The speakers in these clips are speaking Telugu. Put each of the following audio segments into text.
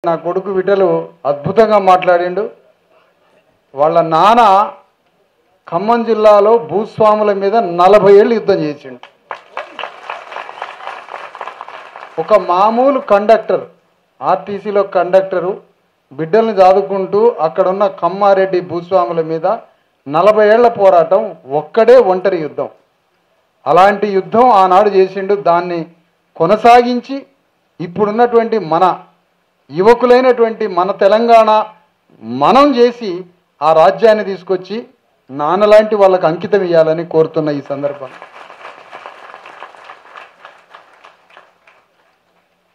నా కొడుకు విటలు అద్భుతంగా మాట్లాడిండు. వాళ్ళ నాన్న ఖమ్మం జిల్లాలో భూస్వాముల మీద 40 ఏళ్ళు యుద్ధం చేసిండు. ఒక మామూలు కండక్టర్, ఆర్టీసీలో కండక్టరు బిడ్డల్ని చదువుకుంటూ అక్కడున్న కమ్మారెడ్డి భూస్వాముల మీద 40 ఏళ్ల పోరాటం, ఒక్కడే ఒంటరి యుద్ధం. అలాంటి యుద్ధం ఆనాడు చేసిండు. దాన్ని కొనసాగించి ఇప్పుడున్నటువంటి మన యువకులైనటువంటి మన తెలంగాణ మనం చేసి ఆ రాజ్యాన్ని తీసుకొచ్చి నాన్నలాంటి వాళ్ళకు అంకితం ఇవ్వాలని కోరుతున్న ఈ సందర్భం.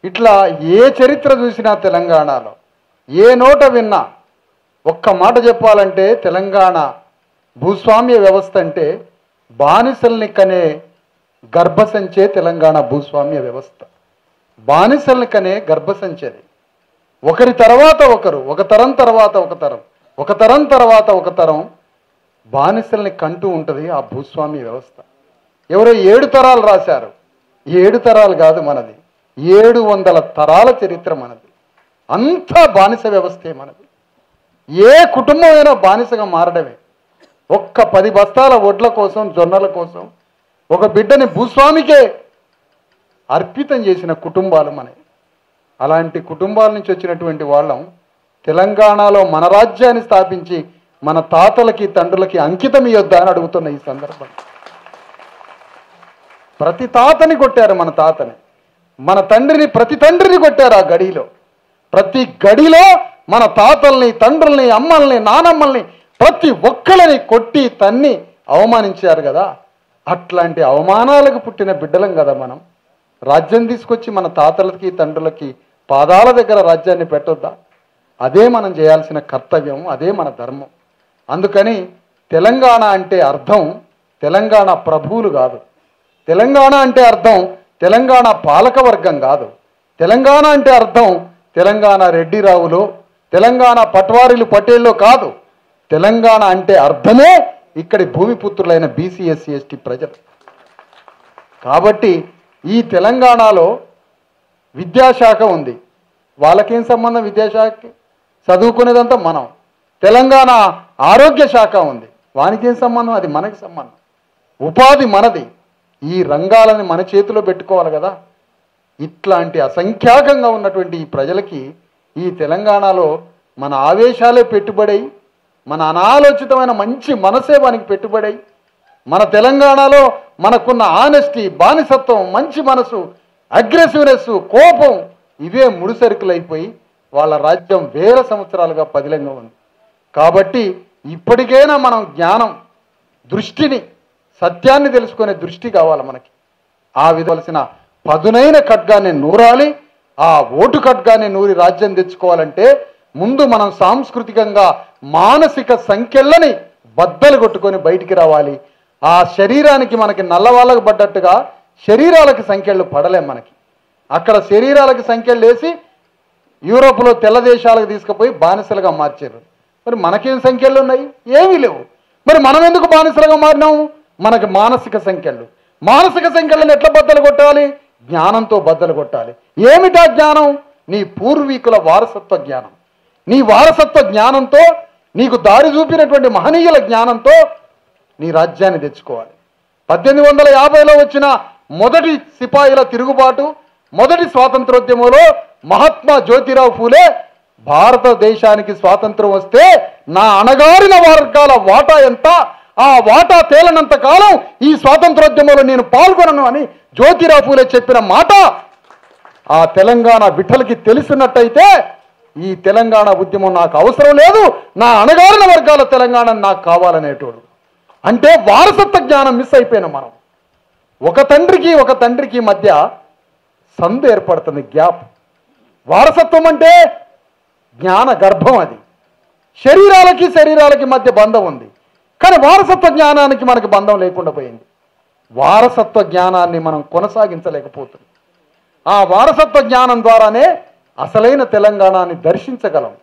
ఇట్లా ఏ చరిత్ర చూసినా తెలంగాణలో ఏ నోట విన్నా ఒక్క మాట చెప్పాలంటే తెలంగాణ భూస్వామ్య వ్యవస్థ అంటే బానిసల్ని కనే గర్భసంచే తెలంగాణ భూస్వామ్య వ్యవస్థ. బానిసల్ని కనే గర్భసంచేది. ఒకరి తర్వాత ఒకరు, ఒక తరం తర్వాత ఒక తరం, ఒక తరం తర్వాత ఒక తరం బానిసల్ని కంటూ ఉంటుంది ఆ భూస్వామ్య వ్యవస్థ. ఎవరో 7 తరాలు రాశారు. 7 తరాలు కాదు మనది, 700 తరాల చరిత్ర మనది. అంతా బానిస వ్యవస్థే మనది. ఏ కుటుంబమైనా బానిసగా మారడమే. ఒక్క 10 బస్తాల వడ్ల కోసం, జొన్నల కోసం ఒక బిడ్డని భూస్వామికే అర్పితం చేసిన కుటుంబాలు మనవి. అలాంటి కుటుంబాల నుంచి వచ్చినటువంటి వాళ్ళం తెలంగాణలో మన రాజ్యాన్ని స్థాపించి మన తాతలకి తండ్రులకి అంకితం ఇవ్వద్దా అని అడుగుతున్న ఈ సందర్భం. ప్రతి తాతని కొట్టారు, మన తాతని, మన తండ్రిని, ప్రతి తండ్రిని కొట్టారు. ఆ గడిలో, ప్రతి గడిలో మన తాతల్ని, తండ్రుల్ని, అమ్మల్ని, నానమ్మల్ని ప్రతి ఒక్కరిని కొట్టి తన్ని అవమానించారు కదా. అట్లాంటి అవమానాలకు పుట్టిన బిడ్డలం కదా మనం. రాజ్యం తీసుకొచ్చి మన తాతలకి తండ్రులకి పాదాల దగ్గర రాజ్యాన్ని పెట్టొద్దా? అదే మనం చేయాల్సిన కర్తవ్యం, అదే మన ధర్మం. అందుకని తెలంగాణ అంటే అర్థం తెలంగాణ ప్రభువులు కాదు. తెలంగాణ అంటే అర్థం తెలంగాణ పాలకవర్గం కాదు. తెలంగాణ అంటే అర్థం తెలంగాణ రెడ్డిరావులో, తెలంగాణ పట్వారీలు పటేల్లో కాదు. తెలంగాణ అంటే అర్థమే ఇక్కడి భూమిపుత్రులైన బీసీ ఎస్సీ ఎస్టీ ప్రజలు. కాబట్టి ఈ తెలంగాణలో విద్యాశాఖ ఉంది. వాళ్ళకేం సంబంధం విద్యాశాఖకి? చదువుకునేదంతా మనం. తెలంగాణ ఆరోగ్య శాఖ ఉంది, వానికేం సంబంధం? అది మనకి సంబంధం. ఉపాధి మనది. ఈ రంగాలని మన చేతిలో పెట్టుకోవాలి కదా. ఇట్లాంటి అసంఖ్యాకంగా ఉన్నటువంటి ఈ ప్రజలకి ఈ తెలంగాణలో మన ఆవేశాలే పెట్టుబడై, మన అనాలోచితమైన మంచి మనసే వానికి పెట్టుబడై, మన తెలంగాణలో మనకున్న ఆనెస్టీ, బానిసత్వం, మంచి మనసు, అగ్రెసివ్నెస్, కోపం ఇవే ముడిసరుకులైపోయి వాళ్ళ రాజ్యం వేల సంవత్సరాలుగా పదిలంగా ఉంది. కాబట్టి ఇప్పటికైనా మనం జ్ఞానం, దృష్టిని, సత్యాన్ని తెలుసుకునే దృష్టి కావాలి మనకి. ఆ విధవలసిన పదునైన ఖడ్గాన్ని నూరాలి. ఆ ఓటు ఖడ్గాన్ని నూరి రాజ్యం తెచ్చుకోవాలంటే ముందు మనం సాంస్కృతికంగా మానసిక సంఖ్యలని బద్దలు కొట్టుకొని బయటికి రావాలి. ఆ శరీరానికి మనకి నల్లవాళ్ళకు పడ్డట్టుగా శరీరాలకి సంఖ్యలు పడలేం మనకి. అక్కడ శరీరాలకి సంఖ్యలు వేసి యూరోప్లో తెల్ల దేశాలకు తీసుకుపోయి బానిసలుగా మార్చారు. మరి మనకేం సంఖ్యలు ఉన్నాయి? ఏమీ లేవు. మరి మనం ఎందుకు బానిసలుగా మారినాము? మనకి మానసిక సంఖ్యలు. మానసిక సంఖ్యలను ఎట్లా బద్దలు కొట్టాలి? జ్ఞానంతో బద్దలు కొట్టాలి. ఏమిటా జ్ఞానం? నీ పూర్వీకుల వారసత్వ జ్ఞానం. నీ వారసత్వ జ్ఞానంతో, నీకు దారి చూపినటువంటి మహనీయుల జ్ఞానంతో నీ రాజ్యాన్ని తెచ్చుకోవాలి. 1850లో వచ్చిన మొదటి సిపాయిల తిరుగుబాటు, మొదటి స్వాతంత్రోద్యమంలో మహాత్మా జ్యోతిరావు ఫూలే భారతదేశానికి స్వాతంత్రం వస్తే నా అణగారిన వర్గాల వాటా ఎంత, ఆ వాటా తేలనంత కాలం ఈ స్వాతంత్రోద్యమంలో నేను పాల్గొనను అని జ్యోతిరావు ఫూలే చెప్పిన మాట ఆ తెలంగాణ విఠలకి తెలిసినట్టయితే ఈ తెలంగాణ ఉద్యమం నాకు అవసరం లేదు, నా అణగారిన వర్గాల తెలంగాణ నాకు కావాలనేటోడు. అంటే వారసత్వ జ్ఞానం మిస్ అయిపోయిన మనం. ఒక తండ్రికి మధ్య సందు ఏర్పడుతుంది, గ్యాప్. వారసత్వం అంటే జ్ఞాన గర్భం. అది శరీరాలకి మధ్య బంధం ఉంది, కానీ వారసత్వ జ్ఞానానికి మనకి బంధం లేకుండా పోయింది. వారసత్వ జ్ఞానాన్ని మనం కొనసాగించలేకపోతున్నాం. ఆ వారసత్వ జ్ఞానం ద్వారానే అసలైన తెలంగాణని దర్శించగలం.